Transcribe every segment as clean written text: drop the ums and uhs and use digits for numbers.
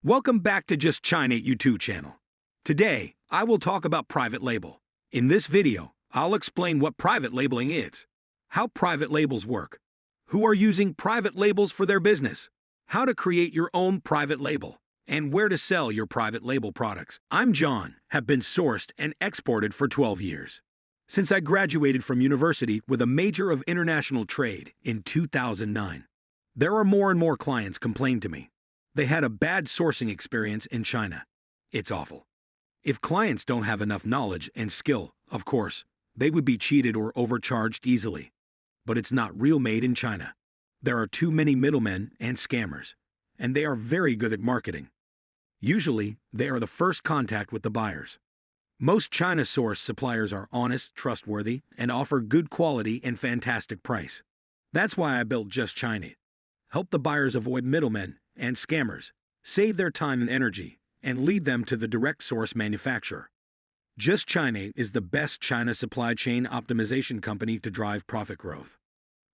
Welcome back to JustChinait YouTube channel. Today, I will talk about private label. In this video, I'll explain what private labeling is, how private labels work, who are using private labels for their business, how to create your own private label, and where to sell your private label products. I'm John, have been sourced and exported for 12 years. Since I graduated from university with a major of international trade in 2009. There are more and more clients complain to me. They had a bad sourcing experience in China. It's awful. If clients don't have enough knowledge and skill, of course, they would be cheated or overcharged easily. But it's not real made in China. There are too many middlemen and scammers, and they are very good at marketing. Usually, they are the first contact with the buyers. Most China-sourced suppliers are honest, trustworthy, and offer good quality and fantastic price. That's why I built JustChinait. Help the buyers avoid middlemen and scammers, save their time and energy, and lead them to the direct source manufacturer. JustChinait is the best China supply chain optimization company to drive profit growth.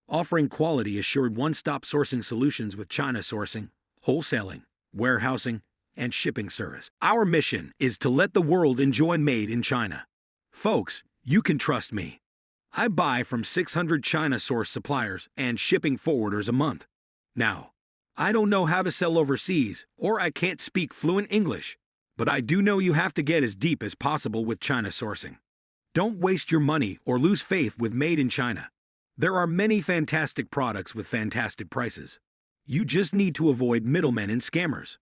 Offering quality assured one-stop sourcing solutions with China sourcing, wholesaling, warehousing, and shipping service. Our mission is to let the world enjoy made in China. Folks, you can trust me. I buy from 600 China-sourced suppliers and shipping forwarders a month. Now, I don't know how to sell overseas, or I can't speak fluent English, but I do know you have to get as deep as possible with China sourcing. Don't waste your money or lose faith with Made in China. There are many fantastic products with fantastic prices. You just need to avoid middlemen and scammers.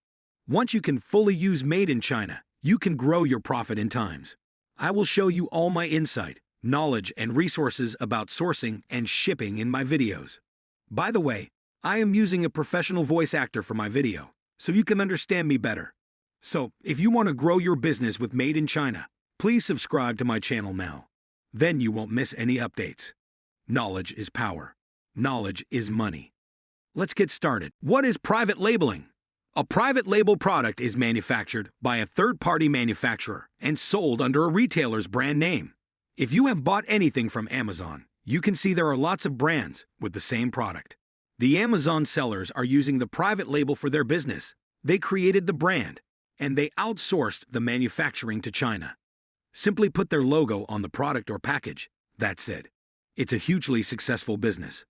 Once you can fully use Made in China, you can grow your profit in times. I will show you all my insight, knowledge, and resources about sourcing and shipping in my videos. By the way, I am using a professional voice actor for my video, so you can understand me better. So, if you want to grow your business with Made in China, please subscribe to my channel now. Then you won't miss any updates. Knowledge is power. Knowledge is money. Let's get started. What is private labeling? A private label product is manufactured by a third-party manufacturer and sold under a retailer's brand name. If you have bought anything from Amazon, you can see there are lots of brands with the same product. The Amazon sellers are using the private label for their business. They created the brand, and they outsourced the manufacturing to China. Simply put their logo on the product or package. That's it. It's a hugely successful business.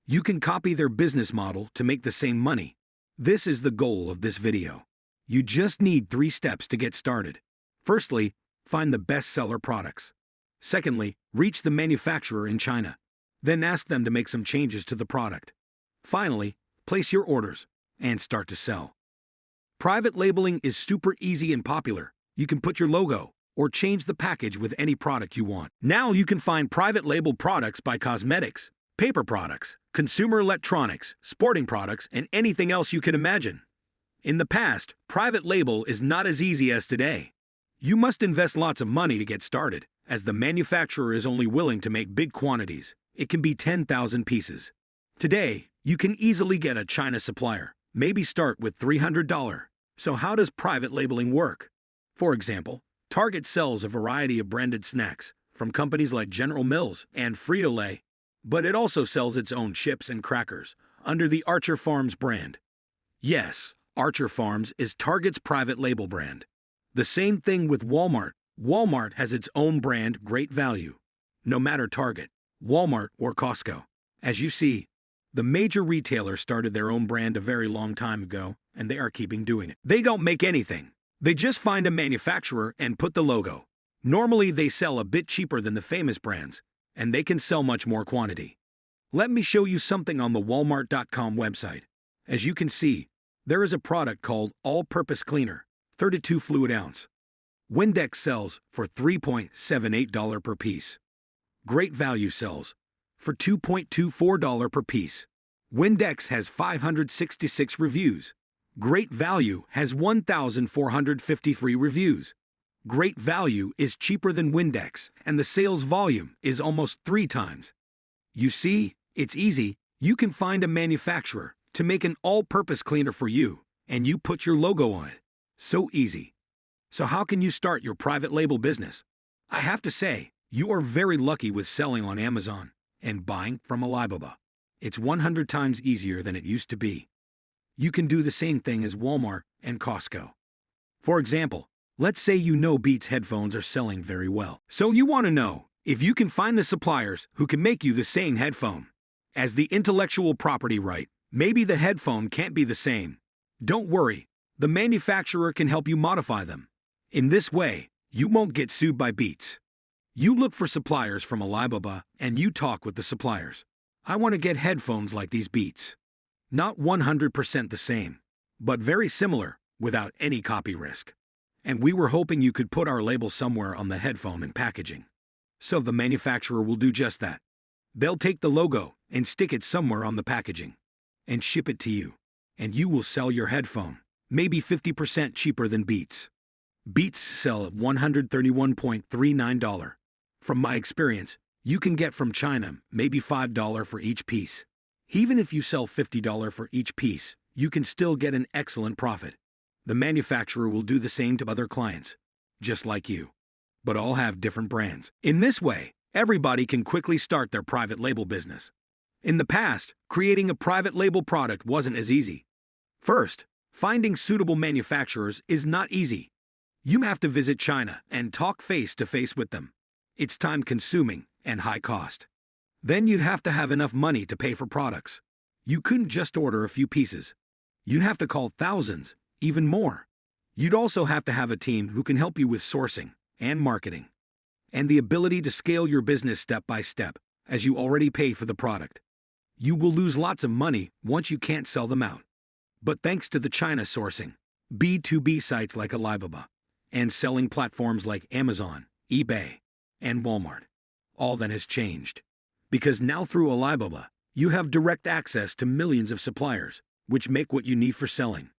You can copy their business model to make the same money. This is the goal of this video. You just need 3 steps to get started. Firstly, find the bestseller products. Secondly, reach the manufacturer in China. Then ask them to make some changes to the product. Finally, place your orders and start to sell. Private labeling is super easy and popular. You can put your logo or change the package with any product you want. Now you can find private labeled products by cosmetics, paper products, consumer electronics, sporting products, and anything else you can imagine. In the past, private label is not as easy as today. You must invest lots of money to get started, as the manufacturer is only willing to make big quantities. It can be 10,000 pieces. Today, you can easily get a China supplier, maybe start with $300. So how does private labeling work? For example, Target sells a variety of branded snacks from companies like General Mills and Frito-Lay, but it also sells its own chips and crackers under the Archer Farms brand. Yes, Archer Farms is Target's private label brand. The same thing with Walmart. Walmart has its own brand, Great Value. No matter Target, Walmart, or Costco. As you see, the major retailers started their own brand a very long time ago, and they are keeping doing it. They don't make anything. They just find a manufacturer and put the logo. Normally, they sell a bit cheaper than the famous brands, and they can sell much more quantity. Let me show you something on the Walmart.com website. As you can see, there is a product called All-Purpose Cleaner, 32 fluid ounce. Windex sells for $3.78 per piece. Great Value sells for $2.24 per piece. Windex has 566 reviews. Great Value has 1,453 reviews. Great Value is cheaper than Windex, and the sales volume is almost 3 times. You see, it's easy. You can find a manufacturer to make an all-purpose cleaner for you, and you put your logo on it. So easy. So how can you start your private label business? I have to say, you are very lucky with selling on Amazon and buying from Alibaba. It's 100 times easier than it used to be. You can do the same thing as Walmart and Costco. For example, let's say you know Beats headphones are selling very well. So you want to know if you can find the suppliers who can make you the same headphone. As the intellectual property right, maybe the headphone can't be the same. Don't worry, the manufacturer can help you modify them. In this way, you won't get sued by Beats. You look for suppliers from Alibaba and you talk with the suppliers. I want to get headphones like these Beats. Not 100% the same, but very similar without any copy risk. And we were hoping you could put our label somewhere on the headphone and packaging. So the manufacturer will do just that. They'll take the logo and stick it somewhere on the packaging and ship it to you. And you will sell your headphone, maybe 50% cheaper than Beats. Beats sell at $131.39. From my experience, you can get from China maybe $5 for each piece. Even if you sell $50 for each piece, you can still get an excellent profit. The manufacturer will do the same to other clients, just like you, but all have different brands. In this way, everybody can quickly start their private label business. In the past, creating a private label product wasn't as easy. First, finding suitable manufacturers is not easy. You have to visit China and talk face-to-face with them. It's time-consuming and high cost. Then you'd have to have enough money to pay for products. You couldn't just order a few pieces. You'd have to call thousands, even more. You'd also have to have a team who can help you with sourcing and marketing, and the ability to scale your business step by step as you already pay for the product. You will lose lots of money once you can't sell them out. But thanks to the China sourcing, B2B sites like Alibaba, and selling platforms like Amazon, eBay, and Walmart, all that has changed. Because now through Alibaba, you have direct access to millions of suppliers, which make what you need for selling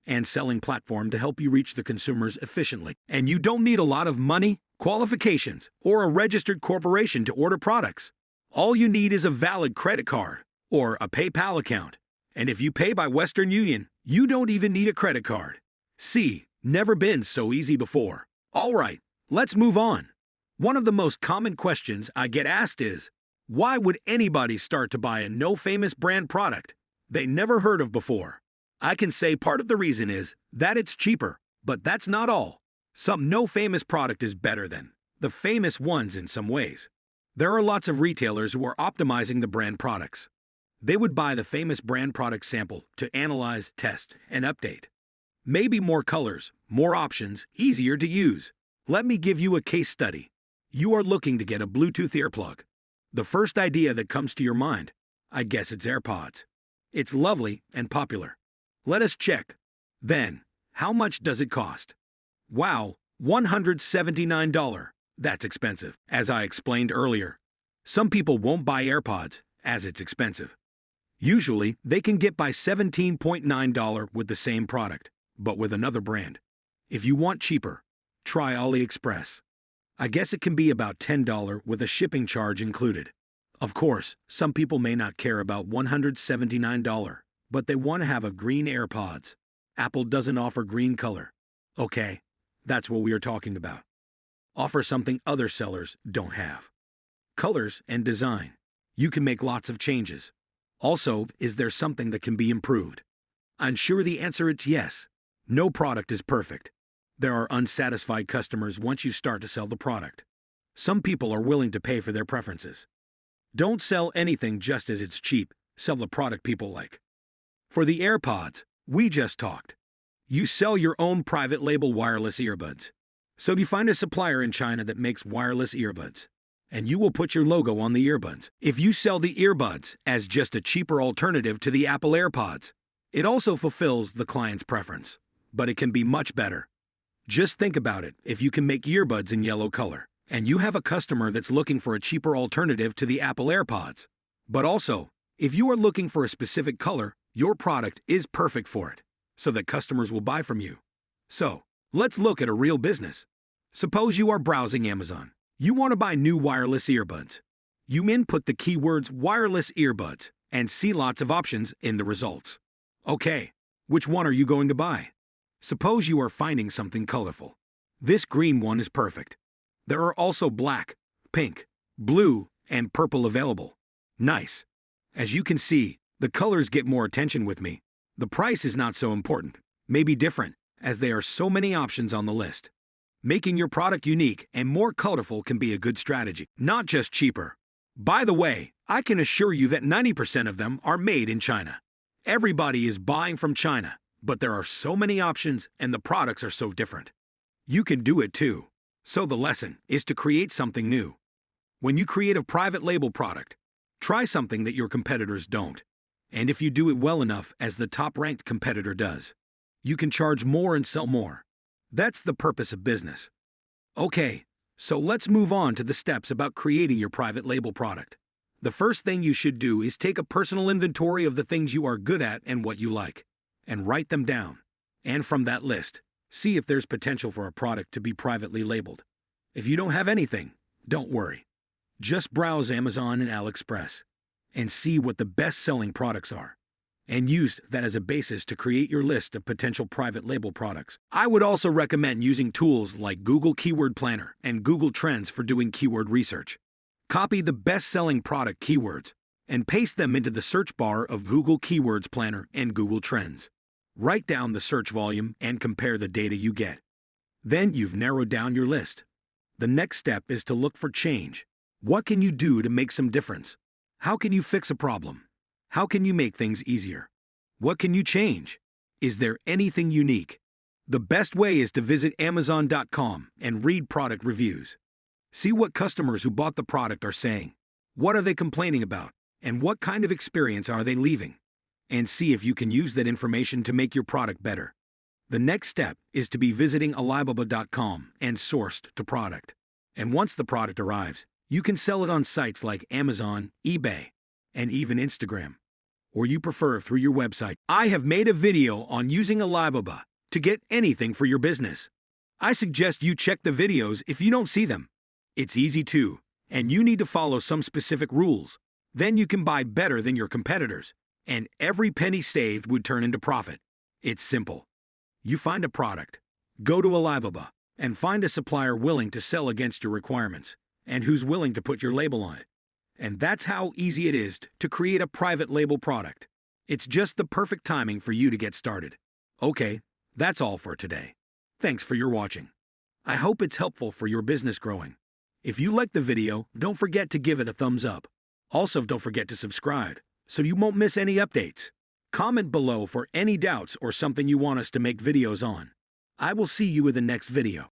and selling platform to help you reach the consumers efficiently. And you don't need a lot of money, qualifications, or a registered corporation to order products. All you need is a valid credit card or a PayPal account. And if you pay by Western Union, you don't even need a credit card. See, never been so easy before. All right, let's move on. One of the most common questions I get asked is, why would anybody start to buy a no-famous brand product they never heard of before? I can say part of the reason is that it's cheaper, but that's not all. Some no-famous product is better than the famous ones in some ways. There are lots of retailers who are optimizing the brand products. They would buy the famous brand product sample to analyze, test, and update. Maybe more colors, more options, easier to use. Let me give you a case study. You are looking to get a Bluetooth earplug. The first idea that comes to your mind, I guess it's AirPods. It's lovely and popular. Let us check. Then, how much does it cost? Wow, $179. That's expensive. As I explained earlier, some people won't buy AirPods as it's expensive. Usually, they can get by $17.9 with the same product, but with another brand. If you want cheaper, try AliExpress. I guess it can be about $10 with a shipping charge included. Of course, some people may not care about $179, but they want to have a green AirPods. Apple doesn't offer green color. Okay, that's what we are talking about. Offer something other sellers don't have. Colors and design. You can make lots of changes. Also, is there something that can be improved? I'm sure the answer is yes. No product is perfect. There are unsatisfied customers once you start to sell the product. Some people are willing to pay for their preferences. Don't sell anything just as it's cheap. Sell the product people like. For the AirPods, we just talked. You sell your own private label wireless earbuds. So you find a supplier in China that makes wireless earbuds, and you will put your logo on the earbuds. If you sell the earbuds as just a cheaper alternative to the Apple AirPods, it also fulfills the client's preference, but it can be much better. Just think about it. If you can make earbuds in yellow color, and you have a customer that's looking for a cheaper alternative to the Apple AirPods, but also, if you are looking for a specific color, your product is perfect for it, so that customers will buy from you. So, let's look at a real business. Suppose you are browsing Amazon. You want to buy new wireless earbuds. You input the keywords wireless earbuds and see lots of options in the results. Okay, which one are you going to buy? Suppose you are finding something colorful. This green one is perfect. There are also black, pink, blue, and purple available. Nice. As you can see, the colors get more attention with me. The price is not so important, maybe different. as there are so many options on the list. Making your product unique and more colorful can be a good strategy, not just cheaper. By the way, I can assure you that 90% of them are made in China. Everybody is buying from China, but there are so many options and the products are so different. You can do it too. So the lesson is to create something new. When you create a private label product, try something that your competitors don't. And if you do it well enough, as the top-ranked competitor does, you can charge more and sell more. That's the purpose of business. Okay, so let's move on to the steps about creating your private label product. The first thing you should do is take a personal inventory of the things you are good at and what you like, and write them down. And from that list, see if there's potential for a product to be privately labeled. If you don't have anything, don't worry. Just browse Amazon and AliExpress and see what the best-selling products are, and use that as a basis to create your list of potential private label products. I would also recommend using tools like Google Keyword Planner and Google Trends for doing keyword research. Copy the best-selling product keywords and paste them into the search bar of Google Keywords Planner and Google Trends. Write down the search volume and compare the data you get. Then you've narrowed down your list. The next step is to look for change. What can you do to make some difference? How can you fix a problem? How can you make things easier? What can you change? Is there anything unique? The best way is to visit Amazon.com and read product reviews. See what customers who bought the product are saying. What are they complaining about? And what kind of experience are they leaving? And see if you can use that information to make your product better. The next step is to be visiting Alibaba.com and sourced to product. And once the product arrives, you can sell it on sites like Amazon, eBay, and even Instagram. Or you prefer through your website. I have made a video on using Alibaba to get anything for your business. I suggest you check the videos if you don't see them. It's easy too, and you need to follow some specific rules. Then you can buy better than your competitors, and every penny saved would turn into profit. It's simple. You find a product, go to Alibaba, and find a supplier willing to sell against your requirements, and who's willing to put your label on it. And that's how easy it is to create a private label product. It's just the perfect timing for you to get started. Okay, that's all for today. Thanks for your watching. I hope it's helpful for your business growing. If you liked the video, don't forget to give it a thumbs up. Also, don't forget to subscribe so you won't miss any updates. Comment below for any doubts or something you want us to make videos on. I will see you in the next video.